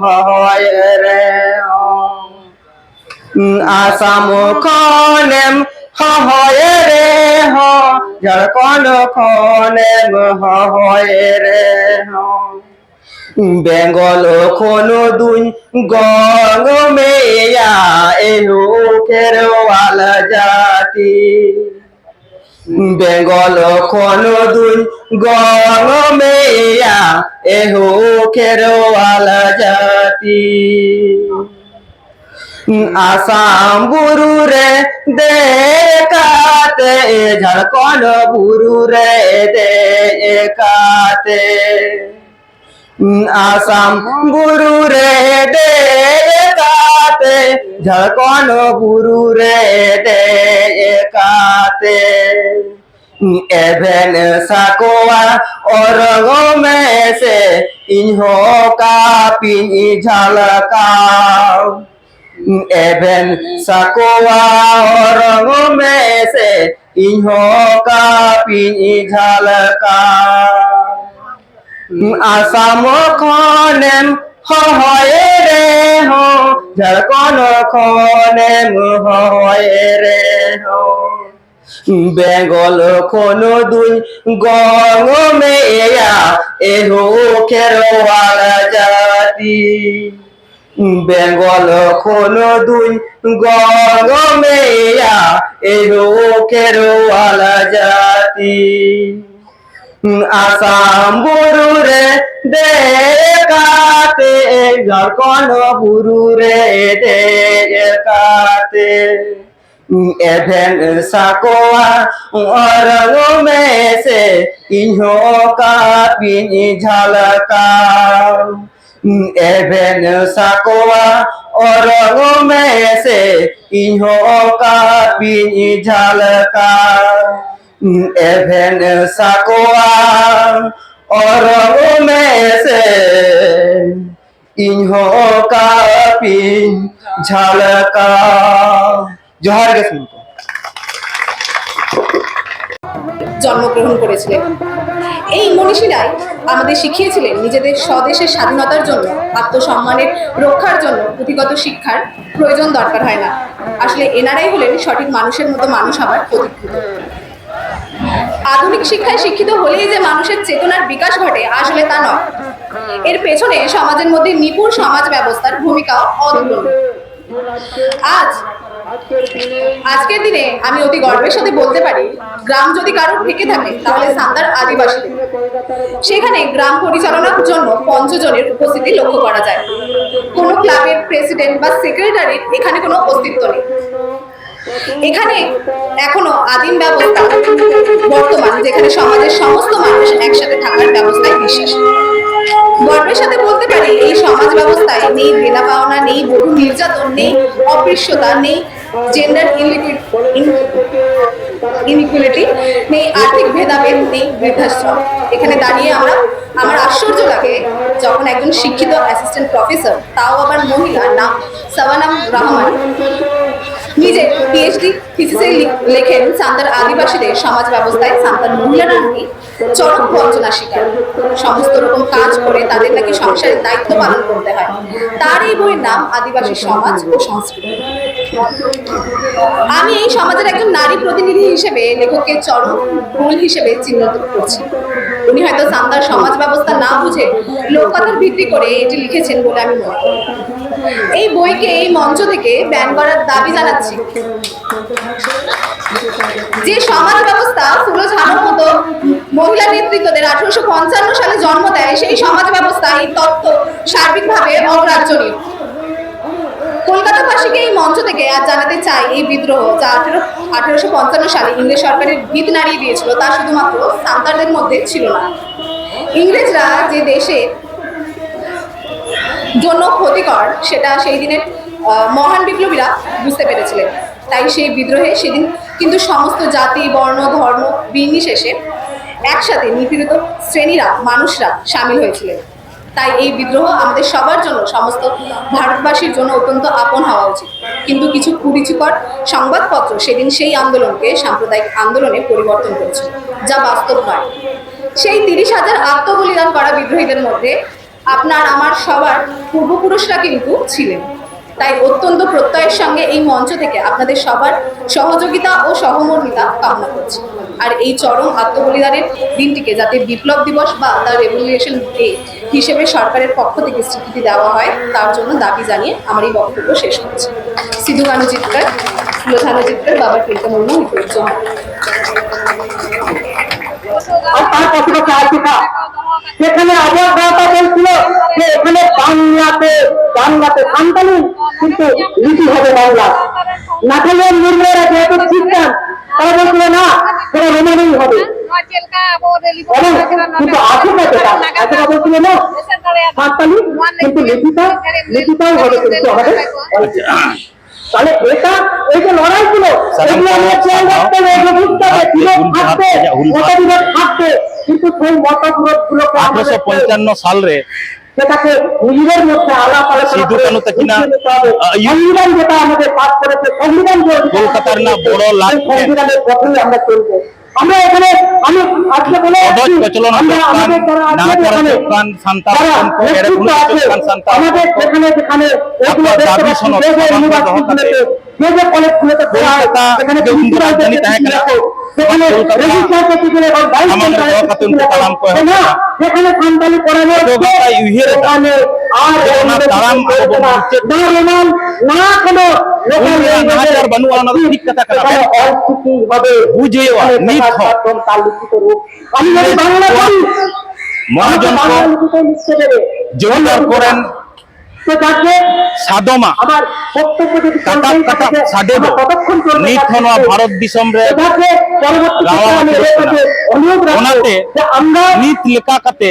হয় রে আসাম খনেম হয় রে ঝাড়খণ্ড খনেম হয় রে বেঙ্গল কোনো দুই গঙ্গ মেয়া এলো খেরওয়াল জাতি বেঙ্গল কোনো দুই গঙ্গ মেয়া এহো খেরওয়াল জাতি আসাম বুরু রে দেখাতে ঝাড়খণ্ড বুরু রে দেখাতে আসাম বুরু রে দেখাতে ঝাড়খণ্ড বুরু রে দেখাতে एवेन साकोआ और में से इन्हो का पिनी झलकाओ एवेन साकोआ और में से इन्हो का पिनी झलकाओ आसाम खनेम হয় রে ঝাড়খণ্ড খনেম হয় রে বেঙ্গল কোনো দুই গঙ্গ মেয়া এহো খেরওয়াল জাতি বেঙ্গল কোনো দুই গঙ্গ মেয়া এহো খেরওয়াল জাতি আসাম বুরু রে দেখাতে ঝাড়খণ্ড বুরু রে দেখাতে एवेन साकोआ और में से इन्हों का पिनी झलकाओ एवेन साकोआ और में से इन्हों का पिनी झलकाओ एवेन साकोआ और में से इन्हों का पिन झलकाओ जोहार गे सुनको জন্মগ্রহণ করেছিলেন। এই মনীষীরাই আমাদের শিখিয়েছিলেন নিজেদের স্বদেশের স্বাধীনতার জন্য, আত্মসম্মানের রক্ষার জন্য পুঁথিগত শিক্ষার প্রয়োজন দরকার হয় না। আসলে এনারাই হলেন সঠিক মানুষের মতো মানুষ হবার প্রতীক্ষিত। আধুনিক শিক্ষায় শিক্ষিত হলেই যে মানুষের চেতনার বিকাশ ঘটে, আসলে তা নয়। এর পেছনে সমাজের মধ্যে নিপুণ সমাজ ব্যবস্থার ভূমিকাও অতুলনীয়। আজকের দিনে আমি অতি গর্বের সাথে বলতে পারি, গ্রাম যদি কারোর থেকে থাকে তাহলে সান্তার আদিবাসী। সেখানে গ্রাম পরিচালনার জন্য 5 জনের উপস্থিতি লক্ষ্য করা যায়। কোনো ক্লাবের প্রেসিডেন্ট বা সেক্রেটারির এখানে কোনো অস্তিত্ব নেই। এখানে এখনো আদিম ব্যবস্থা বর্তমান, যেখানে সমাজের সমস্ত মানুষ একসাথে থাকার ব্যবস্থায় বিশ্বাসী। গর্বের সাথে বলতে পারি, এই সমাজ ব্যবস্থায় নেই দেনা পাওনা, নেই বহু নির্যাতন, নেই অস্পৃশ্যতা, নেই জেন্ডার ইনইকুয়ালিটি, নেই আর্থিক ভেদাভেদ, নেই বৃদ্ধাশ্রম। এখানে দাঁড়িয়ে আমার আশ্চর্য লাগে যখন একজন শিক্ষিত অ্যাসিস্ট্যান্ট প্রফেসর, তাও আবার মহিলা, নাম সাবানাম রহমান, নিজের পিএইচডি থিসিসে লেখেন সান্তার আদিবাসীদের সমাজ ব্যবস্থায় সান্তার মহিলারা নাকি চরম বঞ্চনা শিকার, সমস্ত রকম কাজ করে তাদের নাকি সংসারের দায়িত্ব পালন করতে হয়। তার এই বইয়ের নাম আদিবাসী সমাজ ও সংস্কৃতি। আমি এই সমাজের একজন নারী প্রতিনিধি হিসেবে লেখককে চরম ভুল হিসেবে চিহ্নিত করছি। উনি হয়তো সান্তার সমাজ ব্যবস্থা না বুঝে লোককথার ভিত্তি করে এটি লিখেছেন বলে আমি মনে করি। এই বইকে এই মঞ্চ থেকে ব্যান করার দাবি জানাচ্ছি। যে সমাজ ব্যবস্থা ফুলো ঝাড়ার মতো মহিলা নেতৃত্বদের 1855 সালে জন্ম দেয়, সেই সমাজ ব্যবস্থা এই তত্ত্ব সার্বিকভাবে অগ্রাহ্যনীয়। কলকাতাবাসীকে এই মঞ্চ থেকে আজ জানাতে চাই, এই বিদ্রোহ যা 1855 সালে ইংরেজ সরকারের ভিত নাড়িয়ে দিয়েছিল, তা শুধুমাত্র সান্তারদের মধ্যে ছিল না। ইংরেজরা যে দেশের জন্য ক্ষতিকর সেটা সেই দিনের মহান বিপ্লবীরা বুঝতে পেরেছিলেন। তাই সেই বিদ্রোহে সেদিন কিন্তু সমস্ত জাতি, বর্ণ, ধর্ম নির্বিশেষে একসাথে নিপীড়িত শ্রেণীরা, মানুষরা সামিল হয়েছিলেন। তাই এই বিদ্রোহ আমাদের সবার জন্য, সমস্ত ভারতবাসীর জন্য অত্যন্ত আপন হওয়া উচিত। কিন্তু কিছু কুরুচিকর সংবাদপত্র সেদিন সেই আন্দোলনকে সাম্প্রদায়িক আন্দোলনে পরিবর্তন করেছিল, যা বাস্তব নয়। সেই 30,000 আত্মবলিদান করা বিদ্রোহীদের মধ্যে আপনার আমার সবার পূর্বপুরুষরা কিন্তু ছিলেন। তাই অত্যন্ত প্রত্যয়ের সঙ্গে এই মঞ্চ থেকে আপনাদের সবার সহযোগিতা ও সহমর্মিতা কামনা করছি। আর এই চরম আত্মবলিদানের দিনটিকে যাতে বিপ্লব দিবস বা দ্য রেভলিউশন ডে হিসেবে সরকারের পক্ষ থেকে স্বীকৃতি দেওয়া হয়, তার জন্য দাবি জানিয়ে আমার এই বক্তব্য শেষ করছি। সিধু কানু চিত্কার, সুলোধানু চিত্কার, বাবা প্রীতম মুর্মু, জয়। আর তার পাশাপাশি আর্টিকা সেখানে আবার কথা বলছিল যে এখানে বাংলাতে সান্তালি কিন্তু লিপি হবে বাংলা। নাথালিয়ান মুর্মুরা যেহেতু খ্রিস্টান তারা বলছিল না সেটা রোমানি হবে, কিন্তু আর্টিকা বলছিল না সান্তালি কিন্তু লিপিটাও হবে কিন্তু আমাদের। তাহলে এটা এই যে লড়াই ছিল এগুলো আমরা খেয়াল রাখতে হবে, এগুলো বুঝতে হবে, বিরোধ থাকবে, মতবিরোধ থাকবে, কিন্তু সেই মতবিরোধ গুলোকে 1855 সালে সেটাকে নিজেদের মধ্যে আলাপ আলোচনা সিধু কানু তাকিনা সংবিধান যেটা আমাদের পাস করেছে, সংবিধান কলকাতার না বড় লাট সংবিধানের পথেই আমরা চলবো। আমরা এখানে আমি আজকে বলে আমাদের যেখানে যেখানে যে যে কলেজগুলোতে সেখানে সেখানে সান্তালি পড়ানো না কোনো বুঝে আমি যদি বাংলা করি মহাজন জোরদার করেন সাদমা কাটাপ কাটাপ সাদেব নিত হন ভারত দিশম রে ওনাতে নিত লেখা কাতে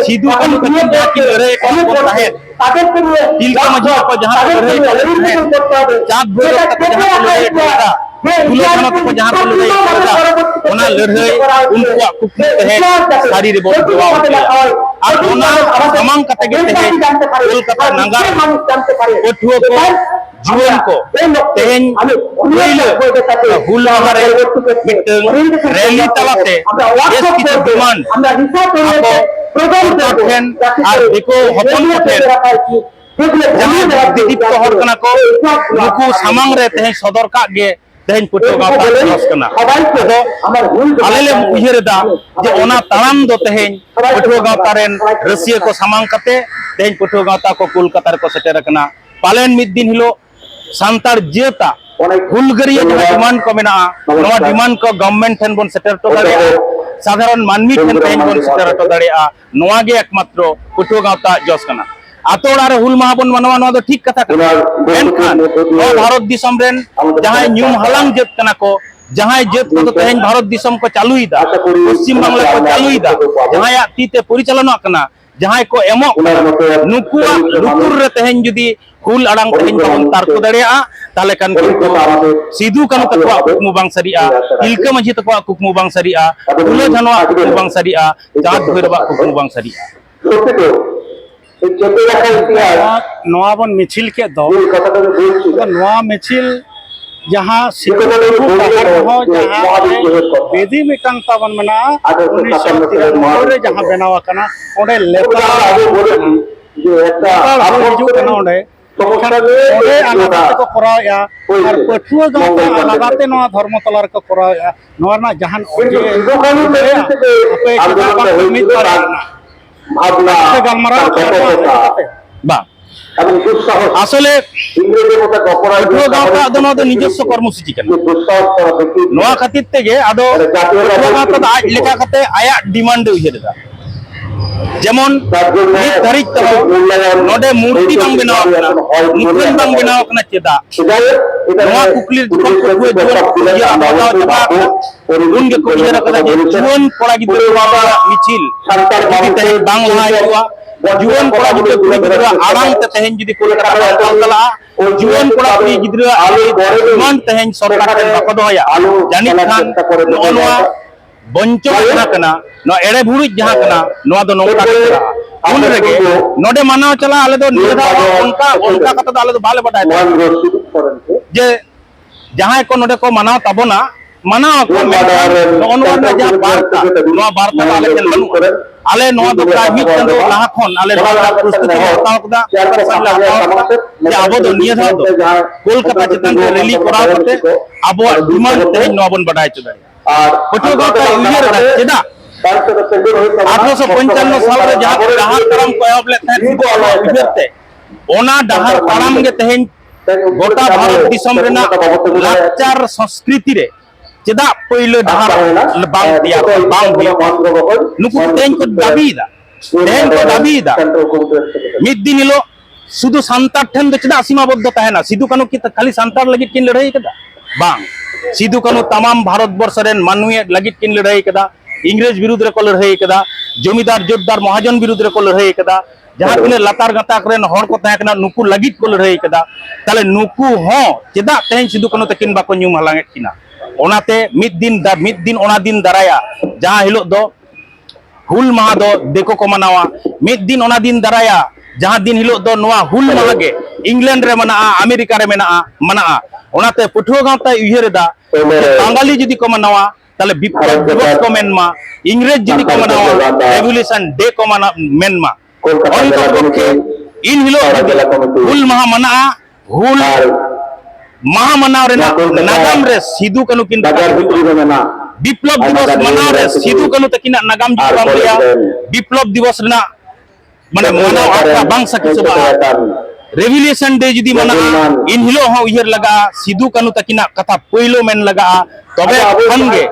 সিধু কানু की लड़ाई को ताहें तिलका माझी को जहां लड़ाई चाँद भैरव तक जहां लड़ाई था दुलाखना को जहां लड़ाई था ओना लड़ाई उनको कुकु तहे सारी रे बोल जवाब और ओना समांग कते गे तहे कोलकाता नगर ओठुओ को जीवन को तेन हुल हमारे मिटन रैली तलाते देश की डिमांड আর দেখো হপন পথের जहाँ दीदीप्त हर कना को नुकु सामांग रे तेहें सदर का गे तेहें पुटो गाता रस कना तो आले ले उयहर दा जे ओना ताराम दो तेहें पुटो गाता रेन रसिया को सामांग कते तेहें पुटो गाता को कोलकाता को सेटर कना पालेन मिद दिन हिलो सांतार जेता हुलगरिया डिमांड को मेना नवा डिमांड को गवर्नमेंट ठन बोन सेटर तो दाड़े साधारण मानवी ठन तेहें बोन सेटर तो दाड़े नवा गे एकमात्र पुटो गाता जस कना आतोड़ा रे हुल माह बोन मनवा नवा दो ठीक कथा कना एनखान नवा भारत दिसम रेन जहां न्यूम हलांग जेत कना को जहां जेत को तेहें भारत दिसम को चालुईदा पश्चिम बांग्ला को चालुईदा जहां या तीते परिचालना कना जहां को एमो नुकुआ लुकुर रे तेहें जुदी हुल अड़ांग तेहें बोन तारको दाड़ेया ताले कान सिधु कानू तकवा कुकमु बांग सरिया तिलका माझी तकवा कुकमु बांग सरिया फुलो झानवा कुकमु बांग सरिया चाँद भैरवा कुकमु बांग सरिया नवा बन मिছিল के दो नवा मिছিল जहाँ बेदी मिटांग ताबन मना 1993 जहाँ बनावा कना ओडे लेता को कराया और पठुआ गांव लगाते नवा धर्मतला को कराया नवा जहां अपे मित करना আসলে নিজস্ব কর্মসূচি কেন নোয়া খাতির থেকে আদো আজ লেখা খাতে আয়া ডিমান্ড উইহেদা যেমন নিত ধারিত নডে মূর্তি বাং বেনাও কনা মুখেন বাং বেনাও কনা চেদা নোয়া কুকলির যখন পড়ুয়ে জীবন ইয়া বাগাও চাবা উন গে কো ইয়া করা যে জীবন পড়া গিদ্রা মিছিল যদি তাই বাংলা আইয়া जीवन कोड़ा गुटे कुड़ी गिद्रा आराम ते तेहें जुदी कोलकाता तलतला जीवन कोड़ा कुड़ी गिद्रा मान तेहें सरकार के बाको दोया जानि खान नोआ बंचो कना नो एड़े भुड़ी जहां कना नोआ दो नोका करा उन रेगे नोडे मानाव चला आले दो निदा उनका कथा दो आले दो बाले बटाय जे जहां को नोडे को मानाव तबोना ᱢᱟᱱᱟᱣ ᱟᱠᱚ ᱢᱮᱱᱠᱷᱟन ᱱᱚᱜᱼᱚ ᱱᱚᱣᱟ ᱨᱮᱱᱟᱜ ᱡᱟᱦᱟᱸ ᱵᱟᱨᱛᱟ ᱱᱚᱣᱟ ᱵᱟᱨᱛᱟ ᱫᱚ ᱟᱞᱮ ᱴᱷᱮᱱ ᱵᱟᱹᱱᱩᱜᱼᱟ ᱟᱞᱮ ᱱᱚᱣᱟ ᱫᱚ ᱯᱨᱟᱭ ᱢᱤᱫ ᱪᱟᱸᱫᱳ ᱞᱟᱦᱟ ᱠᱷᱚᱱ ᱟᱞᱮ ᱱᱚᱣᱟ ᱨᱮᱱᱟᱜ ᱯᱨᱚᱥᱛᱩᱛᱤ ᱞᱮ ᱦᱟᱛᱟᱣ ᱠᱮᱫᱟ ᱯᱨᱤᱯᱟᱨᱮᱥᱚᱱ ᱞᱮ ᱦᱟᱛᱟᱣ ᱠᱮᱫᱟ ᱡᱮ ᱟᱵᱚ ᱫᱚ ᱱᱤᱭᱟᱹ ᱫᱷᱟᱣ ᱫᱚ ᱠᱳᱞᱠᱟতা ᱪᱮᱛᱟᱱ ᱨᱮ ᱨᱮᱞᱤ ᱠᱚᱨᱟᱣ ᱠᱟᱛᱮ ᱟᱵᱚᱣᱟᱜ ᱰᱤᱢᱟন্ড ᱛᱮᱦᱮᱧ ᱱᱚᱣᱟ ᱵᱚᱱ ᱵᱟᱰᱟᱭ ᱦᱚᱪᱚ ᱫᱟᱲᱮᱭᱟᱜᱼᱟ ᱯᱟᱹᱴᱷᱩᱣᱟᱹ ᱜᱟᱶᱛᱟ ᱩᱭᱦᱟᱹᱨ ᱮᱫᱟ ᱪᱮᱫᱟᱜ 1855 ᱥᱟᱞᱨᱮ ᱡᱟᱦᱟᱸ ᱰᱟᱦᱟᱨ ᱛᱟᱲᱟᱢ ᱠᱚ ᱮᱦᱚᱵ ᱞᱮᱫ ᱛᱟᱦᱮᱸᱫ ᱥᱤᱫᱩ ᱠᱟᱹᱱᱩ ᱩᱭᱦᱟᱹᱨ ᱛᱮ ᱚᱱᱟ ᱰᱟᱦᱟर ᱛᱟᱲᱟᱢ ᱜᱮ ᱛᱮᱦᱮᱧ गोटा भारत दिसम रेना लाचार संस्कृति रे चेदा पहले डहार बांग दिया बांग नुकु तेन को दाबीदा मिद दिन हिलो सुदु संतार ठेन दो चेदा सीमाबद्ध तहना सिदु कानु की खाली संतार लगित किन लड़ाई कदा बांग सिदु कानु तमाम भारत वर्ष रेन मानवी लगित किन लड़ाई कदा इंग्रेज विरुद्ध रे को लड़ाई कदा जमीदार जोतदार महाजन विरुद्ध रे को लड़ाई कदा जहाँ तीन लातार गाताक रेन हर को तहकना नुकु लगित को लड़ाई कदा ताले नुकु हो चेदा तेन सिदु कानु तकिन बाको न्यूम हलांगेत किना ओनाते मिद दिन ओना दिन दाराया जहाँ हिलो दो हुल माह दो देखो को मनावा मिद दिन ओना दिन दाराया जहाँ दिन हिलो दो नोआ हुल माह गे इंग्लैंड रे मना अमेरिका रे मना ओनाते पठुआ गांवता उयहरेदा बांगाली जदि को मनावा ताले विप्लव दिवस को मेनमा इंग्रेज जदि को मनावा रेवोल्यूशन डे को मेनमा इन हिलो हुल माह मना हुल माह मनाव रेना नागाम रे सिदु कानु किन विप्लव दिवस मनाव रे सिदु कानु तकिना नागाम जी बाम लिया विप्लव दिवस रेना माने मनाव आका बांग सके सबा रेवोल्यूशन डे जदी मना इन हिलो हो उयहर लगा सिदु कानु तकिना कथा पहिलो मेन लगा तबे खनगे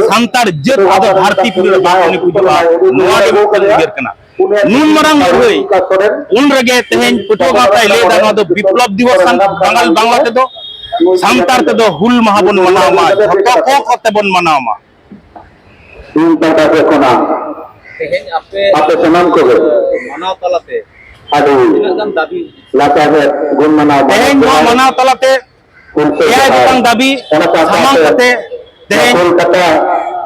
संतार जत आदो भारती पुरे बानी पुजुआ नोआ दे को उयहर कना नुन मरंग होई उन रगे तेहेन पुटो गाता ले दा दो विप्लव दिवस बांगाल बांगला ते दो संतार ते दो हुल माह बन मनाव मा जतो को कते बन मनाव मा इन तक से कोना तेहेन आपे सनम को मनाव तलाते आदि तिनागान दाबी लाचार गुण मनाव तेहेन नो मनाव तलाते या गोटांग दाबी सामांग कते तेहेन कोलकाता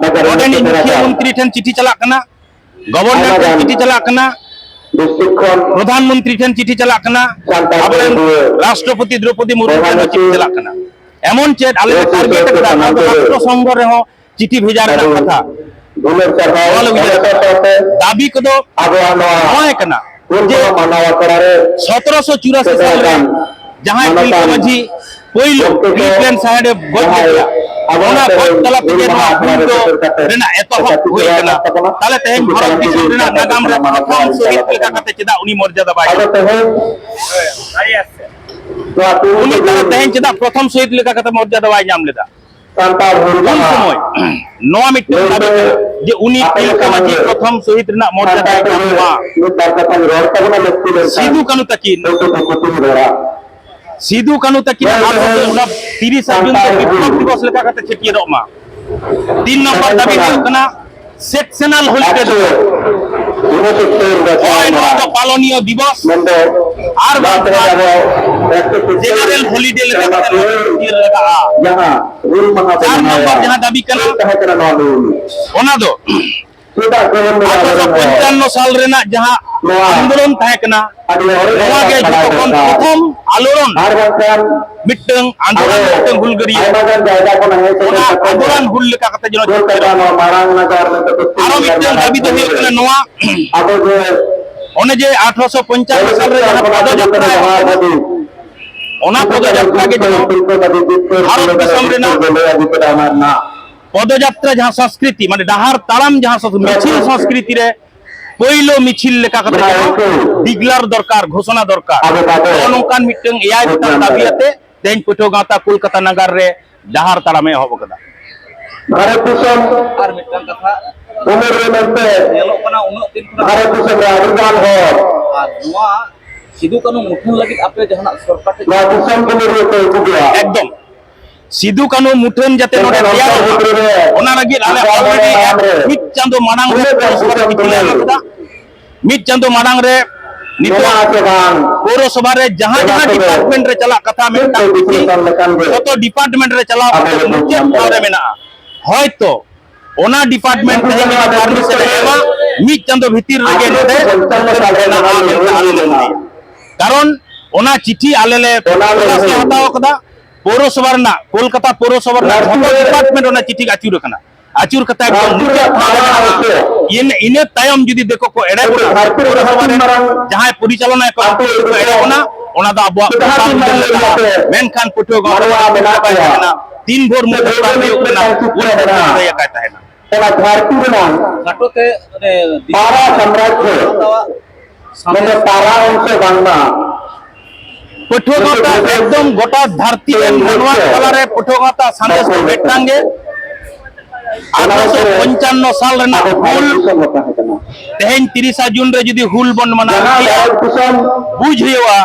नगर ओडेन मुख्यमंत्री ठन चिठी चला कना गवर्नर ठन चिठी चला कना प्रधानमंत्री ठन चिठी चला कना आबरेन राष्ट्रपति द्रौपदी मुर्मू ठन चिठी चला कना एमन चेत आले टारगेट कदा राष्ट्र संघ रे हो चिठी भेजा रे कथा दाबी कदो होय कना जे 1784 साल रे जहां तिलका माझी पहिलो क्लिफलैंड साइड गज गया ओना गज तला ते नो हुल रेना एतहब होय कना ताले तेहेन भारत दिसम रेना नागाम रे प्रथम शहीद लेका कते चेदा उनी मर्यादा बाय उनी तेहेन चेदा प्रथम शहीद लेका कते मर्यादा बाय नाम लेदा संतार हुल समय नोआ मिटन दाबी जे उनी तिलका माझी प्रथम शहीद रेना मर्यादा नामवा सिदु कानु तकिन सिदु कानु तकिन आरो 30 जून को विप्लव दिवस लेका कते छेटिए रमा 3 नंबर दाबी कना सेक्शनल हॉलिडे दो होय नोआ तो पालनीय दिवस आर जनरल हॉलिडे लेका कते लगा यहां हुल महा 4 नंबर जहां दाबी कना ओना दो 1855 साल रेना जहां आंदोलन थाहे कना नोआ के जखन प्रथम आलोड़न मिटंग आंदोलन मिटंग हुलगरिया ओना आंदोलन हुल लेका कते जनो आरो मिटंग दाबी तो हुयो कना नोआ ओने जे 1855 साल रे जहां पदयात्रा ओना पदयात्रा के जनो भारत दिसम रेना पदयात्रा जहां संस्कृति माने डाहार तालाम जहां मिছিল संस्कृति रे पहिलो मिছিল लेका कते डिग्लार दरकार घोषणा दरकार नोकान मिटंग एआई गोटा दाबियाते तेन पठो गाता कोलकाता नगर रे डाहार तालामे होब कदा भारत दिसम आर मिटन कथा उमर रे नते नेलो कना उनो दिन भारत दिसम रे अभिमान हो आर नोआ सिदु कानु मुठुन लागि आपे जहाना सरकार ते नोआ दिसम को रे को गुडिया एकदम सिदु कानु मुठन जाते नोडे तैयार ओना लगी आले ऑलरेडी मिट चांदो मानांग रे मिट चांदो मानांग रे नितो पौरसभा रे जहां जहां डिपार्टमेंट रे चला कथा में तो डिपार्टमेंट रे चला मुख्य रे मेना होयतो ओना डिपार्टमेंट रे मेना परमिशन एवा मिट चांदो भीतर रे नोडे कारण ओना चिठी आलेले हताव कदा পৌরসভা রᱮᱱᱟᱜ কলকাতা পৌরসভা রᱮᱱᱟᱜ ᱡᱷᱚᱛᱚ ডিপার্টমেন্ট ᱚᱱᱟ চিঠি আচুর কানা আচুর কথা একদম ইনে তায়ম যদি দেখো কো এড়ে যাহাই পরিচালনা কো এড়ে না ওনা দা আবো মেনখান পুঠো গানা তিন ভোর মধ্যে পাবি ওখানে ওই রে কাটা है ना ওরা ঝাড়খণ্ড না খাটোতে মানে পারা সাম্রাজ্য মানে পারা অংশ বাংলা পঠোগাতা একদম গোটা ধরতি মানওয়া কালারে পঠোগাতা সন্দেশ বেটাঙ্গে 1855 সাল রেনা হুল তেহেন 30 জুন রে যদি হুল বন মানা বুঝ হইবা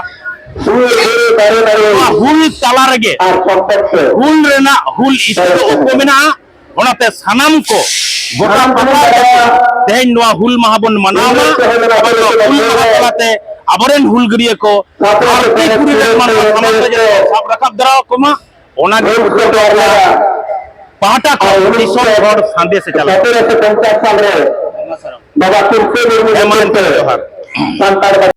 হুল তালা রেগে হুল রেনা হুল ইস্যু উপ মেনা ওনাতে সানাম কো গোটা পাতা তেহেন নোয়া হুল মাহাবন মানাওয়া হুল মাহাতে আবরেন হুলগরিয়ে কো ভারতীয় কুড়িদের মানুষ সমাজে যে সব রাখাব দ্বারা কমা ওনা গে পাহাটা কো দিশন হর সন্দেশে চালা 1750 সালে বাবা তুলসী মুর্মু হেমন্ত জোহার সান্তার